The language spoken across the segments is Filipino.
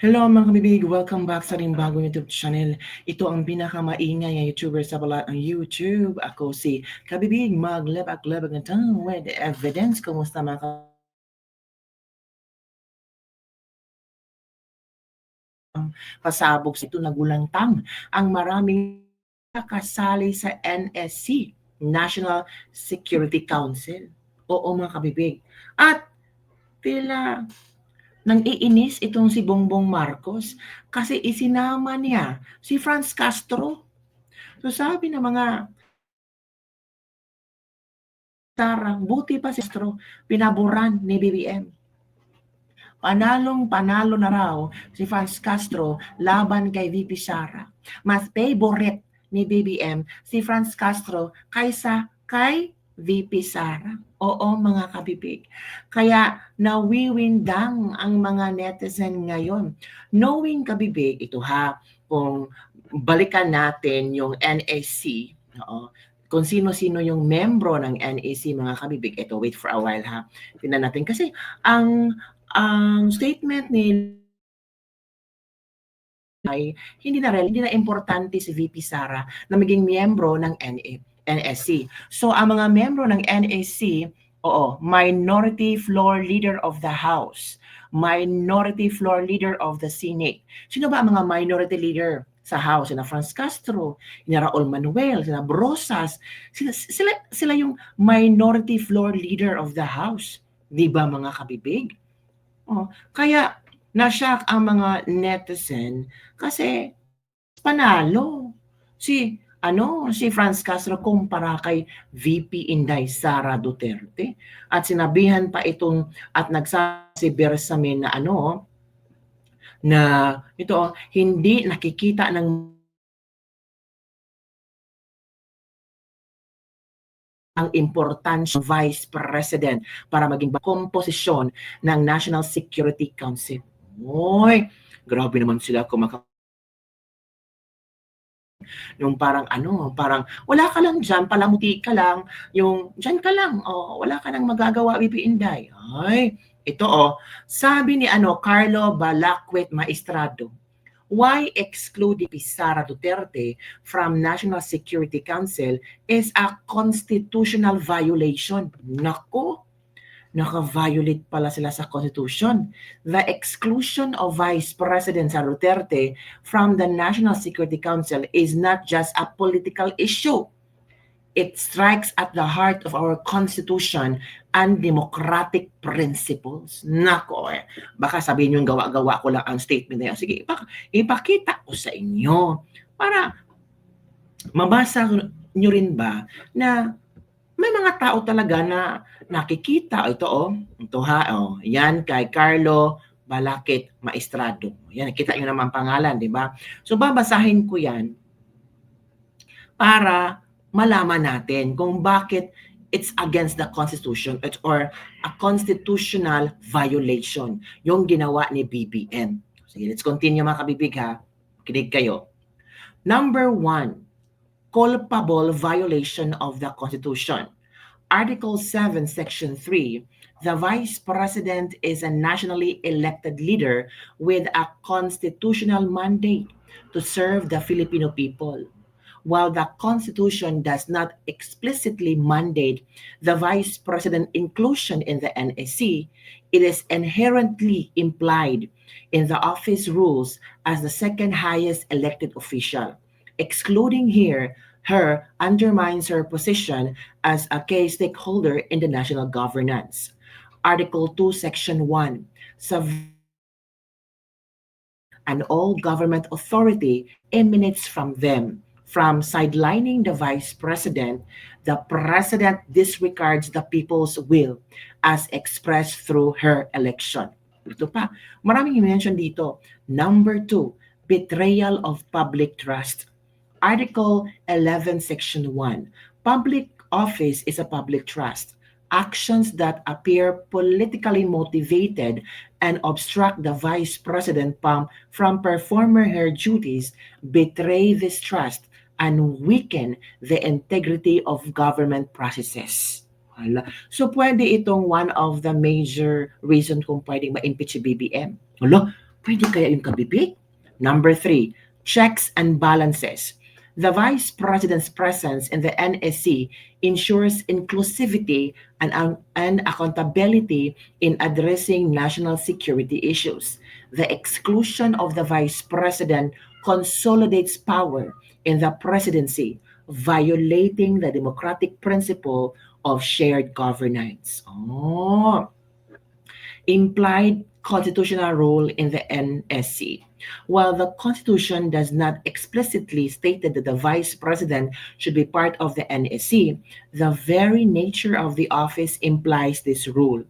Hello mga kabibig! Welcome back sa ring bagong YouTube channel. Ito ang pinakamaingay na YouTuber sa balat ng YouTube. Ako si Kabibig, maglabak-labak na tayo with evidence. Kumusta mga pasabog sa ito nagulantang ang maraming kasali sa NSC, National Security Council. Oo mga kabibig. At tila nang iinis itong si Bongbong Marcos kasi isinama niya si Franz Castro. So sabi ng mga tarang, buti pa si Castro, pinaboran ni BBM. Panalong-panalo na raw si Franz Castro laban kay VP Sara. Mas favorite ni BBM si Franz Castro kaysa kay VP Sara. Oo mga kabibig. Kaya nawiwindang ang mga netizen ngayon. Knowing kabibig, ito ha, kung balikan natin yung NAC, oo, kung sino-sino yung membro ng NAC mga kabibig, ito wait for a while ha. Tingnan natin kasi ang statement ni ay hindi na importante si VP Sara na maging miyembro ng NSC. So ang mga miyembro ng NSC, oo, minority floor leader of the House, minority floor leader of the Senate. Sino ba ang mga minority leader sa House? Sina Franz Castro, sina Raul Manuel, sina Brosas, sila yung minority floor leader of the House. Di ba mga kabibig? Oh, kaya na-shock ang mga netizen kasi panalo si Franz Castro kumpara kay VP Inday Sara Duterte at sinabihan pa itong at nagsabi si Bersamin na na ito hindi nakikita ng ang importansya ng Vice President para maging komposisyon ng National Security Council. Oy, grabe naman sila yung parang wala ka lang diyan, palamuti ka lang, yung diyan ka lang, wala ka nang magagawa, VP Inday. Ay, ito sabi ni Carlo Balacquet Maestrado, why exclude Sara Duterte from National Security Council is a constitutional violation. Nako, naka-violate pala sila sa Constitution. The exclusion of Vice President Sara Duterte from the National Security Council is not just a political issue. It strikes at the heart of our Constitution and democratic principles. Nako, baka sabihin nyo gawa-gawa ko lang ang statement na yan. Sige, ipakita ko sa inyo para mabasa nyo rin ba na may mga tao talaga na nakikita. Ito yan kay Carlo Balacquet Maestrado. Yan, nakita nyo naman pangalan, di ba? So babasahin ko yan para malaman natin kung bakit it's against the Constitution or a constitutional violation yung ginawa ni BBM. Sige, let's continue mga kabibig ha. Kinig kayo. Number 1, culpable violation of the Constitution. Article 7, Section 3, the Vice President is a nationally elected leader with a constitutional mandate to serve the Filipino people. While the Constitution does not explicitly mandate the Vice President inclusion in the NSC, it is inherently implied in the office rules as the second highest elected official. Excluding her undermines her position as a key stakeholder in the national governance. Article 2, Section 1, and all government authority emanates from them. From sidelining the Vice President, the President disregards the people's will as expressed through her election. Ito pa, maraming i-mention dito. Number 2, betrayal of public trust. Article 11, Section 1, public office is a public trust. Actions that appear politically motivated and obstruct the Vice President from performing her duties betray this trust and weaken the integrity of government processes. So pwede itong one of the major reason kung pwedeng ma-impeach si BBM. Pwede kaya yung kabibig? Number 3, checks and balances. The Vice President's presence in the NSC ensures inclusivity and accountability in addressing national security issues. The exclusion of the Vice President consolidates power in the presidency, violating the democratic principle of shared governance. Oh, implied constitutional role in the NSC. While the Constitution does not explicitly state that the Vice President should be part of the NSC, the very nature of the office implies this rule.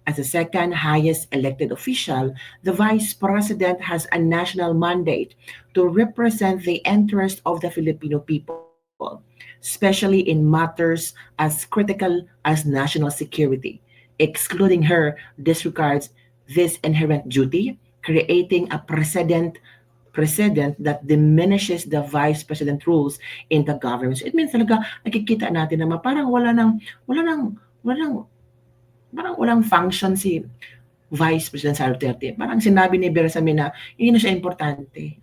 As the second highest elected official, the Vice President has a national mandate to represent the interest of the Filipino people, especially in matters as critical as national security. Excluding her disregards this inherent duty, creating a precedent that diminishes the vice president rules in the government. So it means talaga nakikita natin na parang parang walang function si Vice President Sara Duterte. Parang sinabi ni Bersamin na hindi na siya importante.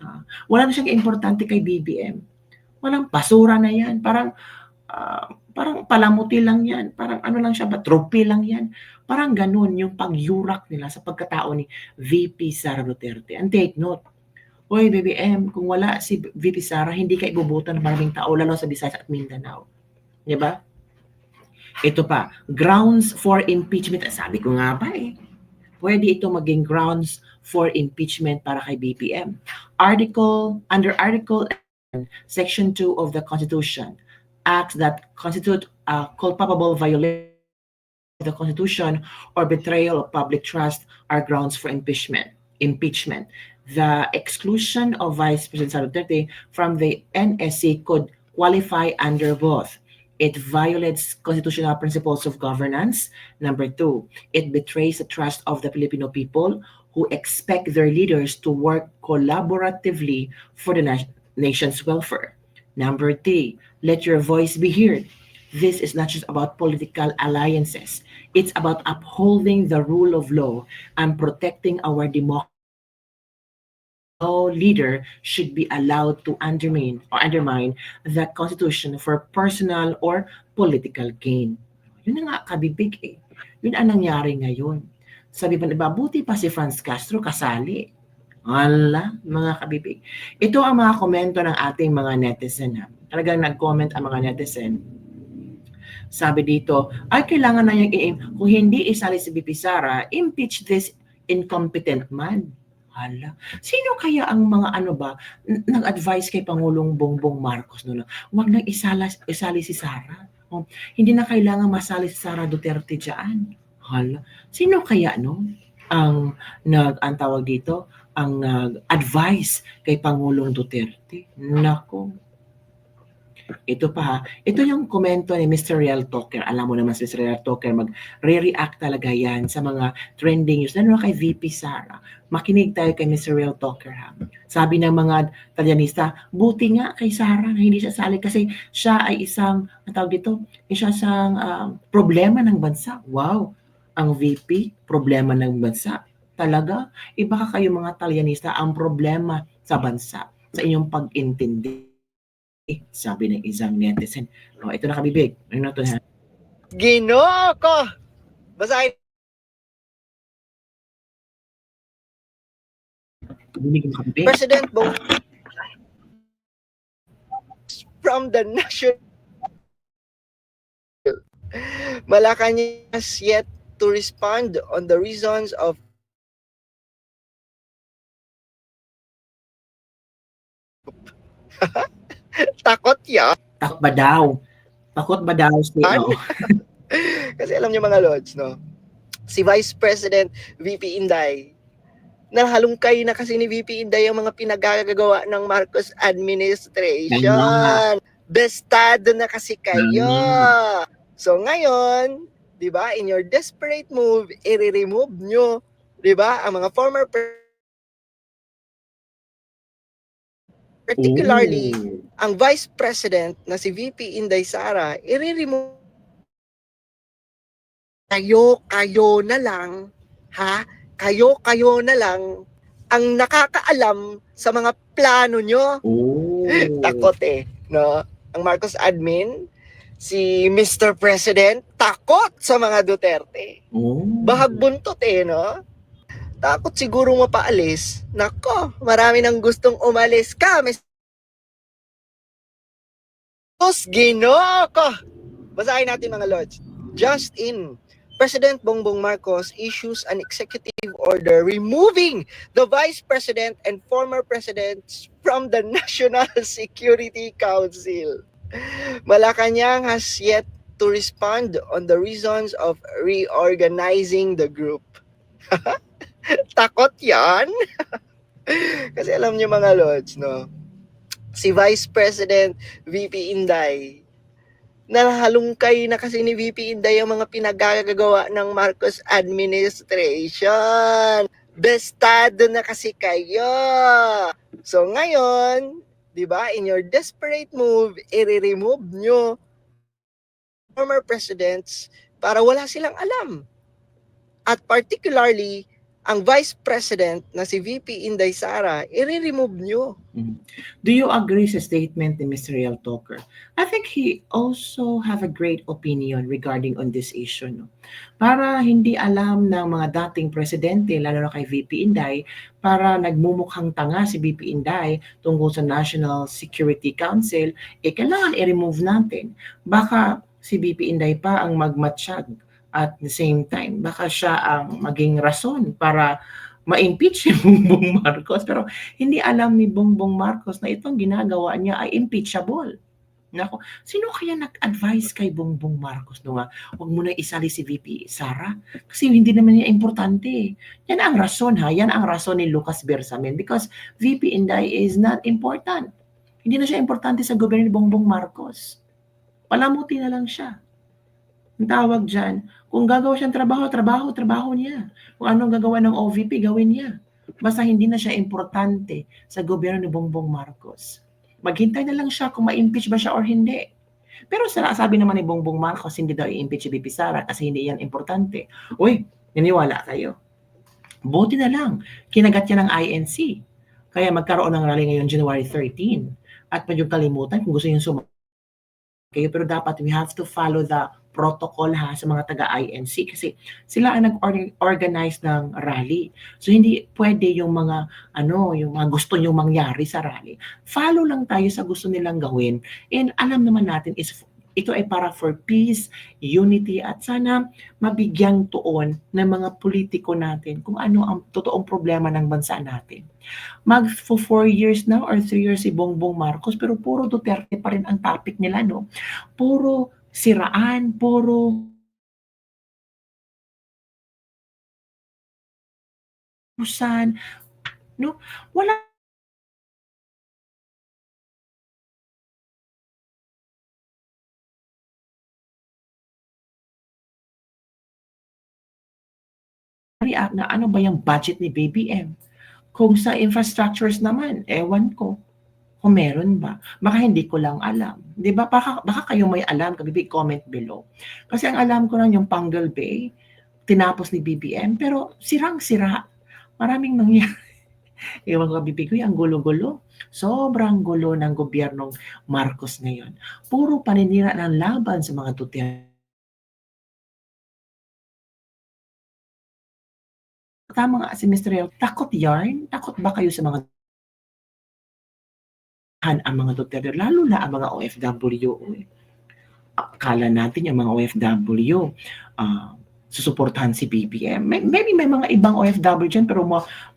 Wala na siyang importante kay BBM. Walang basura na yan. Parang palamuti lang yan. Parang ano lang siya ba? Trophy lang yan. Parang ganun yung pagyurak nila sa pagkatao ni VP Sara Duterte. And take note, Hoy BBM, kung wala si VP Sara, hindi ka ibubutan ng maraming tao, lalo sa Visayas at Mindanao. Di ba? Ito pa, grounds for impeachment. Sabi ko nga ba pwede ito maging grounds for impeachment para kay BBM. Under Article Section 2 of the Constitution, acts that constitute a culpable violation of the Constitution or betrayal of public trust are grounds for impeachment. The exclusion of Vice President Sara Duterte from the NSC could qualify under both. It violates constitutional principles of governance. Number 2, it betrays the trust of the Filipino people who expect their leaders to work collaboratively for the nation's welfare. Number 3, let your voice be heard. This is not just about political alliances. It's about upholding the rule of law and protecting our democracy. No leader should be allowed to undermine the Constitution for personal or political gain. Yun na nga, kabibig Yun ang nangyari ngayon. Sabi pa diba, buti pa si Franz Castro kasali. Ala, mga kabibig. Ito ang mga komento ng ating mga netizen. Talagang nag-comment ang mga netizen. Sabi dito, ay kailangan na niyang kung hindi isali si VP Sara, impeach this incompetent man. Hala, sino kaya ang mga nag-advise kay Pangulong Bongbong Marcos noon? Huwag nang isali si Sara. Hindi na kailangan masali si Sara Duterte diyan. Hala, sino kaya ang nag-antawag dito? Ang nag-advise kay Pangulong Duterte? Nako. Ito pa, ito yung komento ni Mr. Real Talker. Alam mo naman si Mr. Real Talker, mag-re-react talaga yan sa mga trending news. Lalo kay VP Sara. Makinig tayo kay Mr. Real Talker ha. Sabi ng mga Talyanista, buti nga kay Sara na hindi siya sali kasi siya ay isang, problema ng bansa. Wow! Ang VP, problema ng bansa. Talaga? Iba ka kayo mga Talyanista ang problema sa bansa sa inyong pag-intindi. Sabi ng isang netizen. Ito na kabibig. Ano na ito ha? Ginoo ko! Basahin. President Bongbong from the national Malacanang has yet to respond on the reasons of takot ya. Takot ba daw? Takot ba daw? Kasi alam niyo mga lords, si Vice President VP Inday, nahalungkay na kasi ni VP Inday ang mga pinagagawa ng Marcos administration. Bestado na kasi kayo. So ngayon, 'di ba, in your desperate move, i-remove nyo, 'di ba, ang mga former particularly ang Vice President na si VP Inday Sara, i-remove kayo na lang, ha? Kayo na lang ang nakakaalam sa mga plano nyo. Oh. Takot eh, no? Ang Marcos admin, si Mr. President, takot sa mga Duterte. Oh. Bahag buntot eh, no? Takot siguro mapaalis. Nako, marami nang gustong umalis ka, Mr. Ginoo ko. Basahin natin mga lords. Just in, President Bongbong Marcos issues an executive order removing the Vice President and former presidents from the National Security Council. Malacanang has yet to respond on the reasons of reorganizing the group. Takot yan? Kasi alam niyo mga lords, no? Si Vice President VP Inday, nahalungkay na kasi ni VP Inday ang mga pinagagagawa ng Marcos administration. Bestado na kasi kayo. So ngayon, di ba, in your desperate move, i-remove nyo former presidents para wala silang alam. At particularly, ang Vice President na si VP Inday Sara, i-remove nyo. Do you agree sa statement ni Mr. Real Talker? I think he also have a great opinion regarding on this issue. No? Para hindi alam ng mga dating presidente, lalo na kay VP Inday, para nagmumukhang tanga si VP Inday tungkol sa National Security Council, kailangan i-remove natin. Baka si VP Inday pa ang magmatsyag at the same time. Baka siya ang maging rason para ma-impeach si Bongbong Marcos. Pero hindi alam ni Bongbong Marcos na itong ginagawa niya ay impeachable. Nako, sino kaya nag-advise kay Bongbong Marcos no nga, huwag mo na isali si VP Sara? Kasi hindi naman niya importante. Yan ang rason ha, yan ang rason ni Lucas Bersamin because VP Inday is not important. Hindi na siya importante sa gobyerno ni Bongbong Marcos. Palamuti na lang siya. Ang tawag dyan, kung gagawa siyang trabaho niya. Kung anong gagawa ng OVP, gawin niya. Basta hindi na siya importante sa gobyerno ni Bongbong Marcos. Maghintay na lang siya kung ma-impeach ba siya or hindi. Pero sabi naman ni Bongbong Marcos, hindi daw i-impeach si VP Sara kasi hindi yan importante. Uy, naniwala kayo. Buti na lang, kinagat niya ng INC. Kaya magkaroon ng rally ngayon January 13. At medyo kalimutan kung gusto niyo sumama kayo, pero dapat we have to follow the protocol ha sa mga taga-INC kasi sila ang nag-organize ng rally. So hindi pwede yung mga yung mga gusto nyo mangyari sa rally. Follow lang tayo sa gusto nilang gawin. And alam naman natin ito ay para for peace, unity at sana mabigyang tuon ng mga politiko natin kung ano ang totoong problema ng bansa natin. For 4 years now or 3 years si Bongbong Marcos pero puro Duterte pa rin ang topic nila, no? Puro siraan, puro usan, no? Wala react na ano ba yung budget ni BBM? Kung sa infrastructures naman, ewan ko kung meron ba. Baka hindi ko lang alam. Di ba? Baka kayo may alam, kabibig comment below. Kasi ang alam ko lang yung Pangal Bay, tinapos ni BBM, pero sirang-sira. Maraming nangyari. Ewan ko kabibig ko, ang gulo-gulo. Sobrang gulo ng gobyernong Marcos ngayon. Puro paninira ng laban sa mga Duterte. Tama nga si Mr. Real, takot yarn? Takot ba kayo sa mga ang mga Duterte, lalo na ang mga OFW. Akala natin yung mga OFW, susuportahan si BBM. Maybe may mga ibang OFW dyan, pero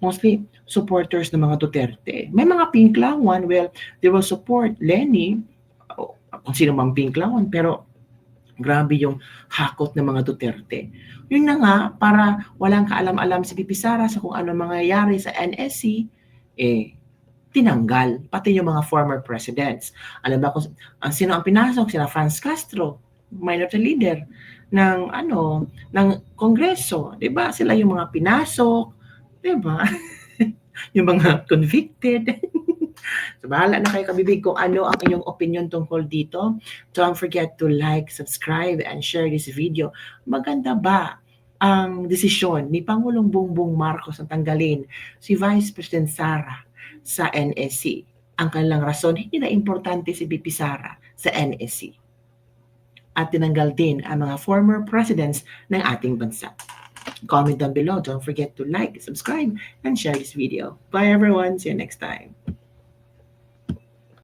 mostly supporters ng mga Duterte. May mga pinklawan, well, they will support Lenny, kung sino mang pinklawan, pero grabe yung hakot ng mga Duterte. Yun na nga, para walang kaalam-alam si VP Sara sa kung ano mangyayari sa NSC, tinanggal, pati yung mga former presidents. Alam ba kung sino ang pinasok? Sina Franz Castro, minority leader ng ng Kongreso, 'di ba? Sila yung mga pinasok, 'di ba? Yung mga convicted. So, bahala na kayo kabibig kung ano ang inyong opinion tungkol dito. Don't forget to like, subscribe, and share this video. Maganda ba ang desisyon ni Pangulong Bongbong Marcos na tanggalin si Vice President Sara sa NSC. Ang kanilang rason, hindi na importante si VP Sara sa NSC. At tinanggal din ang mga former presidents ng ating bansa. Comment down below. Don't forget to like, subscribe, and share this video. Bye everyone. See you next time.